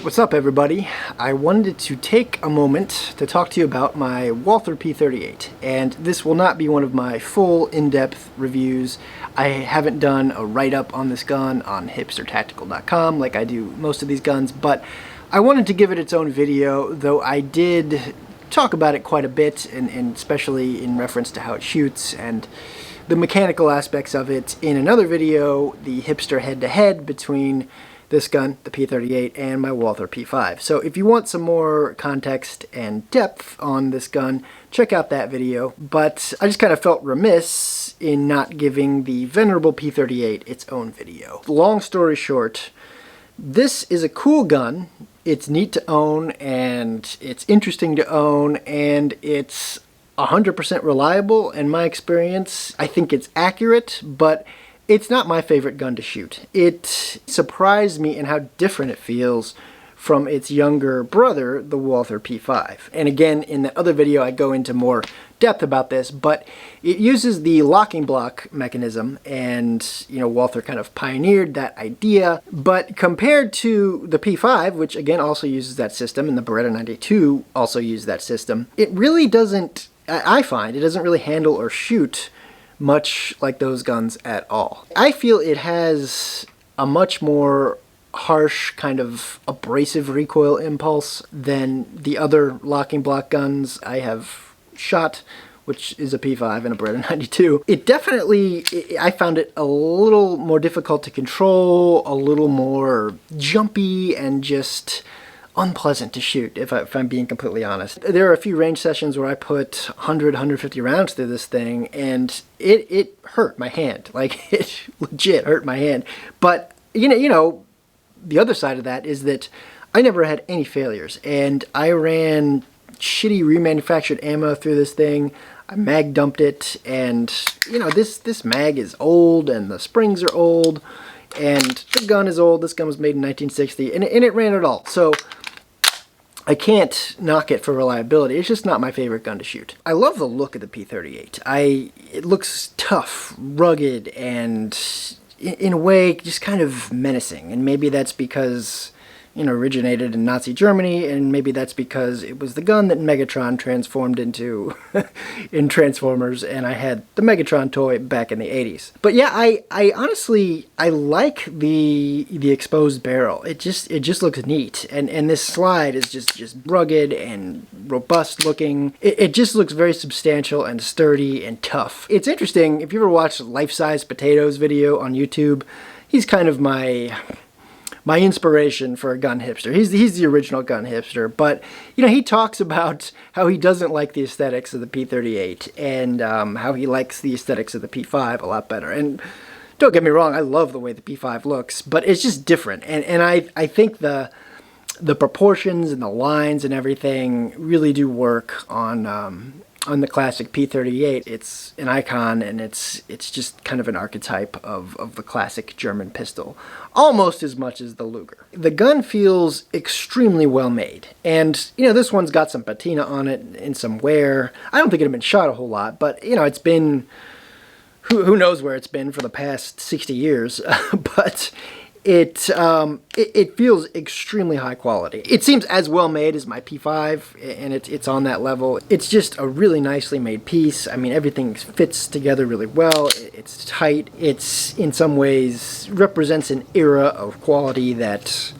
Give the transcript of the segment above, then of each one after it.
What's up, everybody? I wanted to take a moment to talk to you about my Walther P38, and this will not be one of my full in-depth reviews. I haven't done a write-up on this gun on hipstertactical.com like I do most of these guns, but I wanted to give it its own video, though I did talk about it quite a bit, and especially in reference to how it shoots and the mechanical aspects of it in another video, the hipster head-to-head between this gun, the P38, and my Walther P5. So if you want some more context and depth on this gun, check out that video. But I just kind of felt remiss in not giving the venerable P38 its own video. Long story short, this is a cool gun. It's neat to own, and it's interesting to own, and it's 100% reliable in my experience. I think it's accurate, but it's not my favorite gun to shoot. It surprised me in how different it feels from its younger brother, the Walther P5. And again, in the other video, I go into more depth about this, but it uses the locking block mechanism, and Walther kind of pioneered that idea. But compared to the P5, which again also uses that system, and the Beretta 92 also used that system, it really doesn't, I find, it doesn't really handle or shoot much like those guns at all. I feel it has a much more harsh, kind of abrasive recoil impulse than the other locking block guns I have shot, which is a P5 and a Beretta 92. It definitely, I found it a little more difficult to control, a little more jumpy, and just unpleasant to shoot, if I'm being completely honest. There are a few range sessions where I put 100, 150 rounds through this thing, and it hurt my hand. Like, it legit hurt my hand. But, the other side of that is that I never had any failures, and I ran shitty remanufactured ammo through this thing. I mag dumped it, and, this mag is old, and the springs are old, and the gun is old. This gun was made in 1960, and it ran it all. So I can't knock it for reliability. It's just not my favorite gun to shoot. I love the look of the P38. It looks tough, rugged, and in a way just kind of menacing. And maybe that's because originated in Nazi Germany, and maybe that's because it was the gun that Megatron transformed into in Transformers, and I had the Megatron toy back in the 80s. But yeah, I honestly, I like the exposed barrel. It just looks neat, and this slide is just rugged and robust looking. It just looks very substantial and sturdy and tough. It's interesting, if you ever watched Life Size Potatoes video on YouTube, he's kind of my inspiration for a gun hipster. He's the original gun hipster, but he talks about how he doesn't like the aesthetics of the P38, and how he likes the aesthetics of the P5 a lot better. And don't get me wrong, I love the way the P5 looks, but it's just different. And I think the proportions and the lines and everything really do work on the classic P38. It's an icon, and it's just kind of an archetype of the classic German pistol, almost as much as the Luger. The gun feels extremely well made, and this one's got some patina on it and some wear. I don't think it had been shot a whole lot, but it's been, who knows where it's been for the past 60 years, but it feels extremely high quality. It seems as well made as my P5, and it's on that level. It's just a really nicely made piece. I mean, everything fits together really well. It's tight. It's, in some ways, represents an era of quality that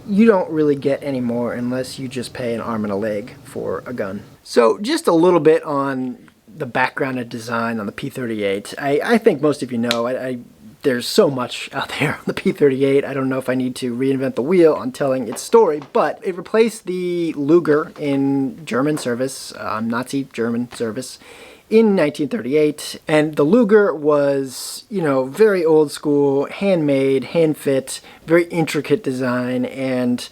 you don't really get anymore unless you just pay an arm and a leg for a gun. So just a little bit on the background and design on the P38. I think most of you know, there's so much out there on the P38. I don't know if I need to reinvent the wheel on telling its story, but it replaced the Luger in German service, Nazi German service, in 1938. And the Luger was, very old school, handmade, hand-fit, very intricate design, and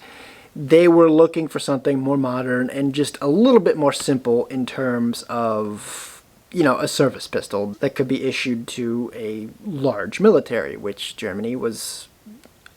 they were looking for something more modern and just a little bit more simple in terms of a service pistol that could be issued to a large military, which Germany was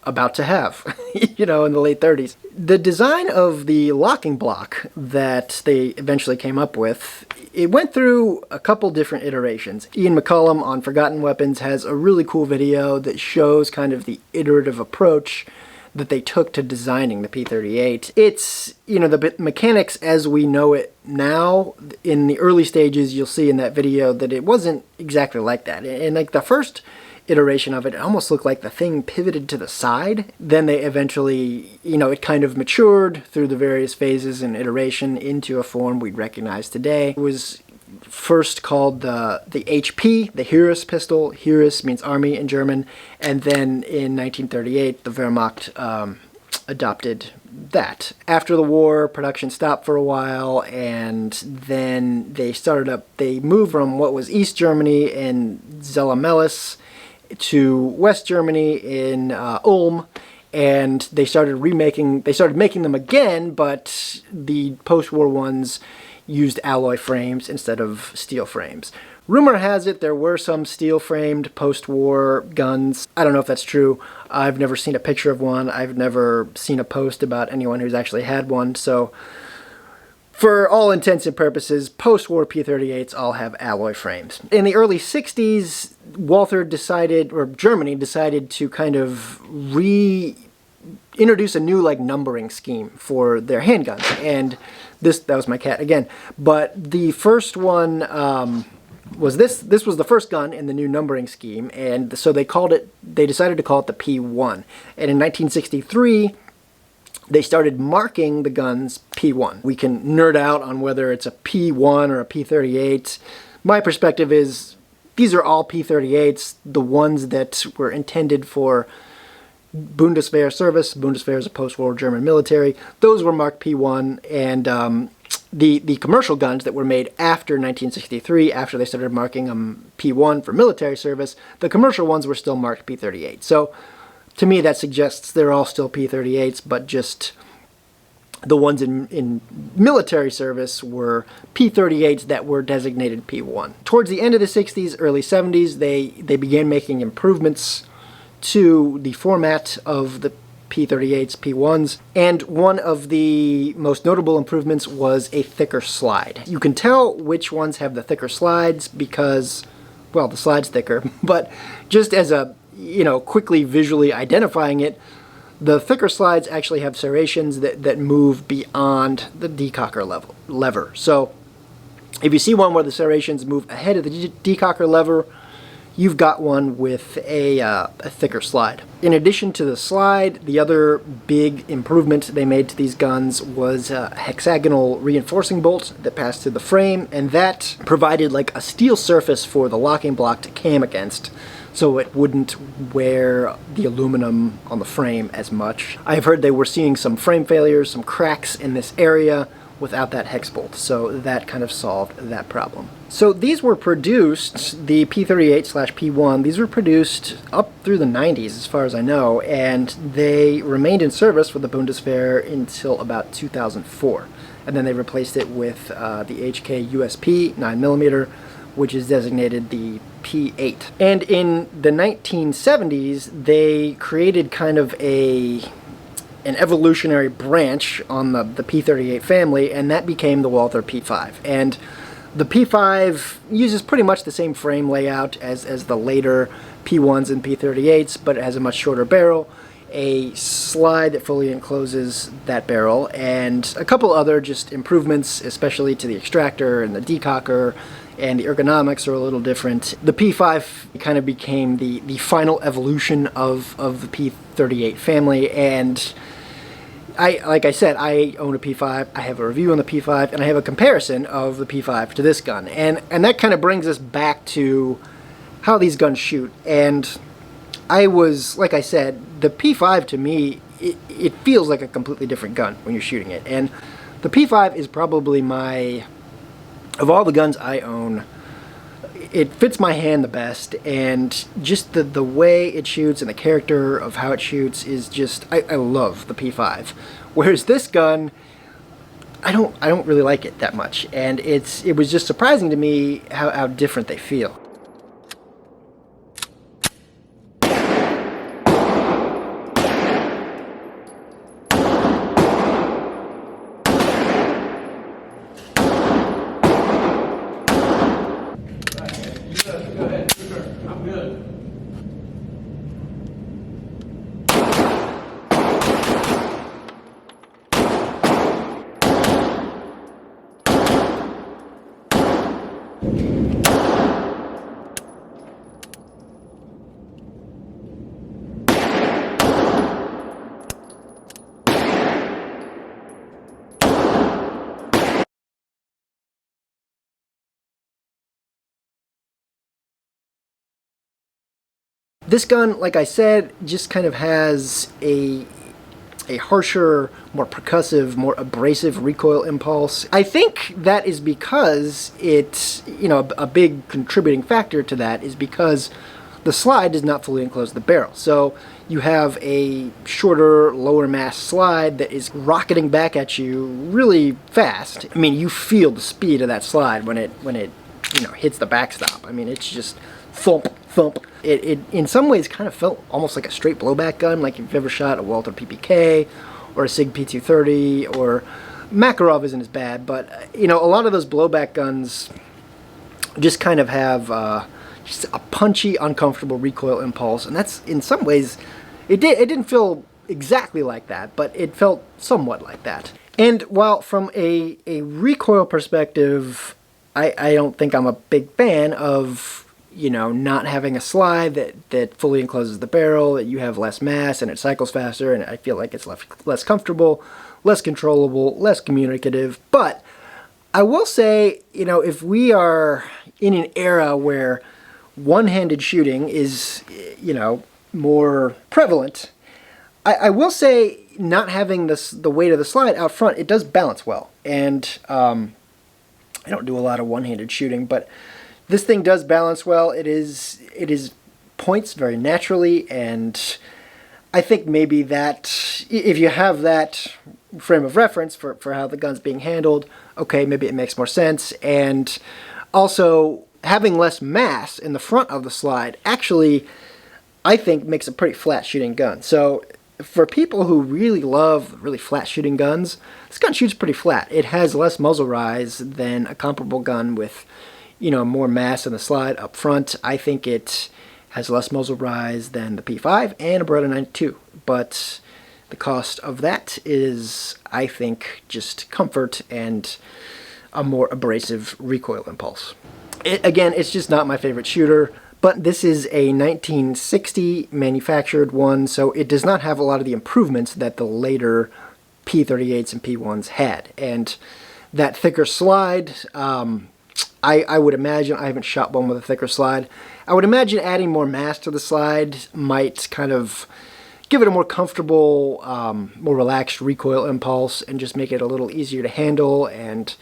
about to have, in the late 30s. The design of the locking block that they eventually came up with, it went through a couple different iterations. Ian McCullum on Forgotten Weapons has a really cool video that shows kind of the iterative approach that they took to designing the P38. It's, you know, the mechanics as we know it now. In the early stages, you'll see in that video that it wasn't exactly like that. And like the first iteration of it, it almost looked like the thing pivoted to the side. Then they eventually, you know, it kind of matured through the various phases and iteration into a form we'd recognize today. It was first called the HP, the Heeres pistol. Heeres means army in German. And then in 1938, the Wehrmacht adopted that. After the war, production stopped for a while, and then they moved from what was East Germany in Zella-Mehlis to West Germany in Ulm, and they started making them again, but the post-war ones used alloy frames instead of steel frames. Rumor has it there were some steel-framed post-war guns. I don't know if that's true. I've never seen a picture of one. I've never seen a post about anyone who's actually had one, so for all intents and purposes, post-war P38s all have alloy frames. In the early 60s, Germany decided to kind of introduce a new like numbering scheme for their handguns. And that was my cat again. But the first one was this. This was the first gun in the new numbering scheme, and so they decided to call it the P1. And in 1963, they started marking the guns P1. We can nerd out on whether it's a P1 or a P38. My perspective is these are all P38s, the ones that were intended for Bundeswehr service. Bundeswehr is a post-war German military. Those were marked P1, and the commercial guns that were made after 1963, after they started marking them P1 for military service, the commercial ones were still marked P38. So to me, that suggests they're all still P38s, but just the ones in military service were P38s that were designated P1. Towards the end of the 60s, early 70s, they began making improvements to the format of the P38s, P1s, and one of the most notable improvements was a thicker slide. You can tell which ones have the thicker slides because, well, the slide's thicker, but just as a, you know, quickly visually identifying it, the thicker slides actually have serrations that move beyond the decocker lever. So if you see one where the serrations move ahead of the decocker lever, you've got one with a thicker slide. In addition to the slide, the other big improvement they made to these guns was a hexagonal reinforcing bolt that passed through the frame, and that provided like a steel surface for the locking block to cam against, so it wouldn't wear the aluminum on the frame as much. I've heard they were seeing some frame failures, some cracks in this area without that hex bolt, so that kind of solved that problem. So these were produced, the P38/P1, these were produced up through the 90s as far as I know, and they remained in service with the Bundeswehr until about 2004. And then they replaced it with the HK USP 9mm, which is designated the P8. And in the 1970s, they created kind of an evolutionary branch on the P38 family, and that became the Walther P5. And the P5 uses pretty much the same frame layout as the later P1s and P38s, but it has a much shorter barrel, a slide that fully encloses that barrel, and a couple other just improvements, especially to the extractor and the decocker, and the ergonomics are a little different. The P5 kind of became the final evolution of the P38 family, and like I said, I own a P5, I have a review on the P5, and I have a comparison of the P5 to this gun. And that kind of brings us back to how these guns shoot. And like I said, the P5 to me, it feels like a completely different gun when you're shooting it. And the P5 is probably of all the guns I own, it fits my hand the best, and just the way it shoots and the character of how it shoots is just, I love the P5. Whereas this gun, I don't really like it that much, and it was just surprising to me how different they feel. This gun, like I said, just kind of has a harsher, more percussive, more abrasive recoil impulse. I think that is because it's, you know, a big contributing factor to that is because the slide does not fully enclose the barrel. So you have a shorter, lower mass slide that is rocketing back at you really fast. I mean, you feel the speed of that slide when it you know, hits the backstop. I mean, it's just thump, thump. It in some ways kind of felt almost like a straight blowback gun, like if you've ever shot a Walther PPK or a SIG P230, or Makarov isn't as bad, but you know, a lot of those blowback guns just kind of have just a punchy, uncomfortable recoil impulse, and that's in some ways, it didn't feel exactly like that, but it felt somewhat like that. And while from a recoil perspective, I don't think I'm a big fan of, you know, not having a slide that fully encloses the barrel, that you have less mass and it cycles faster, and I feel like it's less comfortable, less controllable, less communicative. But I will say, you know, if we are in an era where one-handed shooting is, you know, more prevalent, I will say not having the weight of the slide out front, it does balance well. And I don't do a lot of one-handed shooting, but this thing does balance well. It is points very naturally, and I think maybe that if you have that frame of reference for how the gun's being handled, okay, maybe it makes more sense. And also, having less mass in the front of the slide actually, I think, makes a pretty flat shooting gun. So for people who really love really flat shooting guns, this gun shoots pretty flat. It has less muzzle rise than a comparable gun with, you know, more mass in the slide up front. I think it has less muzzle rise than the P5 and a Beretta 92, but the cost of that is, I think, just comfort and a more abrasive recoil impulse. Again, it's just not my favorite shooter, but this is a 1960 manufactured one, so it does not have a lot of the improvements that the later P38s and P1s had. And that thicker slide, I would imagine, I haven't shot one with a thicker slide, I would imagine adding more mass to the slide might kind of give it a more comfortable, more relaxed recoil impulse and just make it a little easier to handle and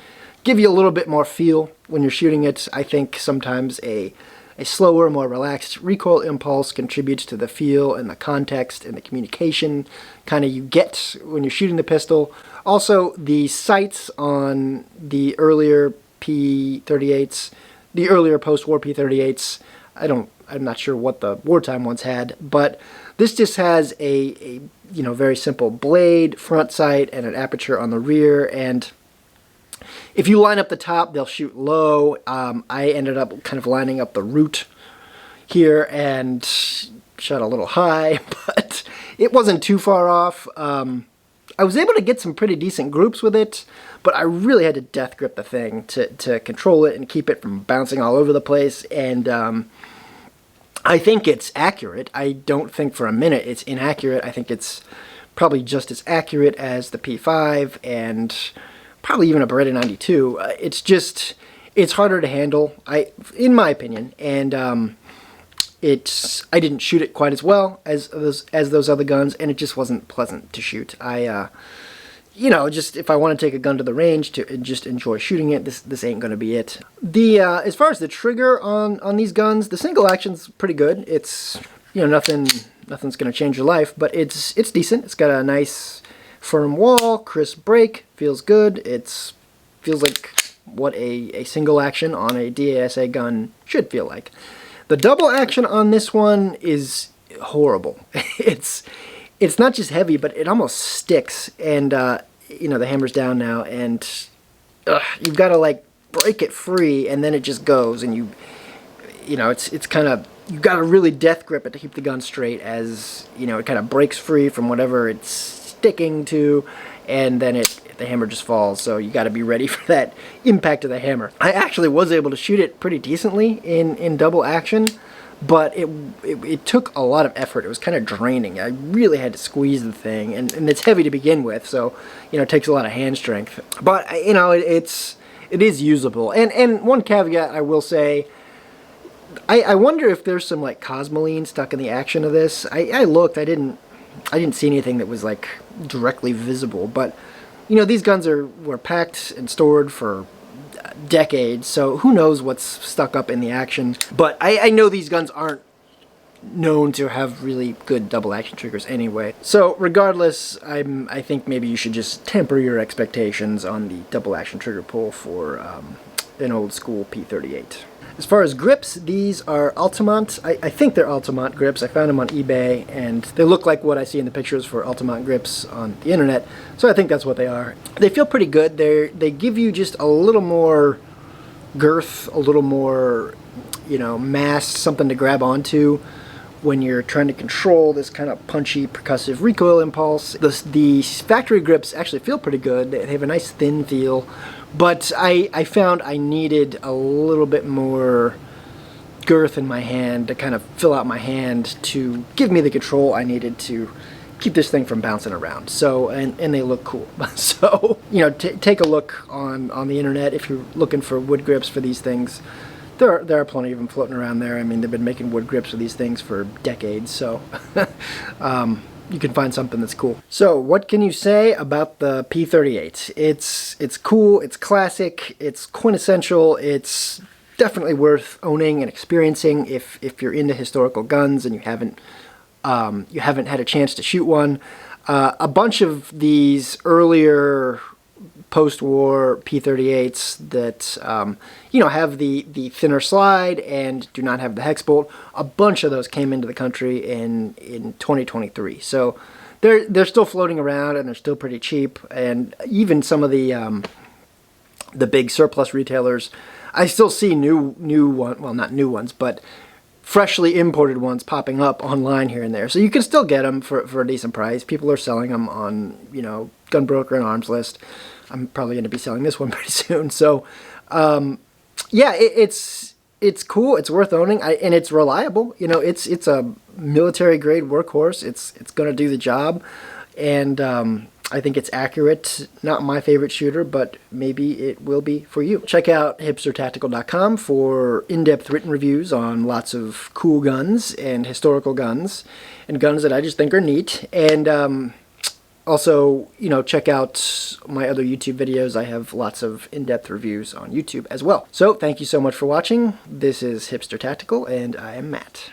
give you a little bit more feel when you're shooting it. I think sometimes a slower, more relaxed recoil impulse contributes to the feel and the context and the communication kind of you get when you're shooting the pistol. Also, the sights on the earlier P38s, the earlier post-war P38s, I'm not sure what the wartime ones had, but this just has a you know, very simple blade, front sight, and an aperture on the rear, and if you line up the top, they'll shoot low. I ended up kind of lining up the root here and shot a little high, but it wasn't too far off. I was able to get some pretty decent groups with it, but I really had to death grip the thing to control it and keep it from bouncing all over the place. And I think it's accurate. I don't think for a minute it's inaccurate. I think it's probably just as accurate as the P5 and probably even a Beretta 92. It's harder to handle, in my opinion, and I didn't shoot it quite as well as those other guns, and it just wasn't pleasant to shoot. You know, just if I want to take a gun to the range to just enjoy shooting it, this ain't gonna be it. As far as the trigger on these guns, the single action's pretty good. It's, you know, nothing's gonna change your life, but it's decent. It's got a nice firm wall, crisp break, feels good. Feels like what a single action on a DASA gun should feel like. The double action on this one is horrible. It's not just heavy, but it almost sticks. And you know, the hammer's down now, and you've got to like break it free, and then it just goes. And you know, it's kind of, you've got to really death grip it to keep the gun straight, as you know, it kind of breaks free from whatever it's sticking to, and then the hammer just falls. So you got to be ready for that impact of the hammer. I actually was able to shoot it pretty decently in double action, but it took a lot of effort. It was kind of draining. I really had to squeeze the thing, and it's heavy to begin with, so you know, it takes a lot of hand strength. But you know, it is usable. And one caveat I will say, I wonder if there's some like cosmoline stuck in the action of this. I looked, I didn't see anything that was like directly visible, but you know, these guns were packed and stored for decades, so who knows what's stuck up in the action. But I know these guns aren't known to have really good double action triggers anyway. So regardless, I think maybe you should just temper your expectations on the double action trigger pull for an old school P38. As far as grips, these are Altamont. I think they're Altamont grips. I found them on eBay, and they look like what I see in the pictures for Altamont grips on the internet, so I think that's what they are. They feel pretty good. They give you just a little more girth, a little more, you know, mass, something to grab onto when you're trying to control this kind of punchy, percussive recoil impulse. The factory grips actually feel pretty good. They have a nice thin feel, but I found I needed a little bit more girth in my hand to kind of fill out my hand to give me the control I needed to keep this thing from bouncing around. So, and they look cool. So, you know, take a look on the internet if you're looking for wood grips for these things. There are plenty of them floating around there. I mean, they've been making wood grips with these things for decades, so you can find something that's cool. So, what can you say about the P38? It's cool, it's classic, it's quintessential, it's definitely worth owning and experiencing if you're into historical guns and you haven't had a chance to shoot one. A bunch of these earlier post-war P38s that you know, have the thinner slide and do not have the hex bolt. A bunch of those came into the country in 2023, so they're still floating around and they're still pretty cheap. And even some of the big surplus retailers, I still see new one, well, not new ones, but freshly imported ones popping up online here and there. So you can still get them for a decent price. People are selling them on, you know, Gunbroker and Arms List. I'm probably going to be selling this one pretty soon. So, yeah, it's cool. It's worth owning, and it's reliable. You know, it's a military grade workhorse. It's going to do the job, and I think it's accurate. Not my favorite shooter, but maybe it will be for you. Check out hipstertactical.com for in-depth written reviews on lots of cool guns and historical guns and guns that I just think are neat. And also, you know, check out my other YouTube videos. I have lots of in-depth reviews on YouTube as well. So, thank you so much for watching. This is Hipster Tactical, and I am Matt.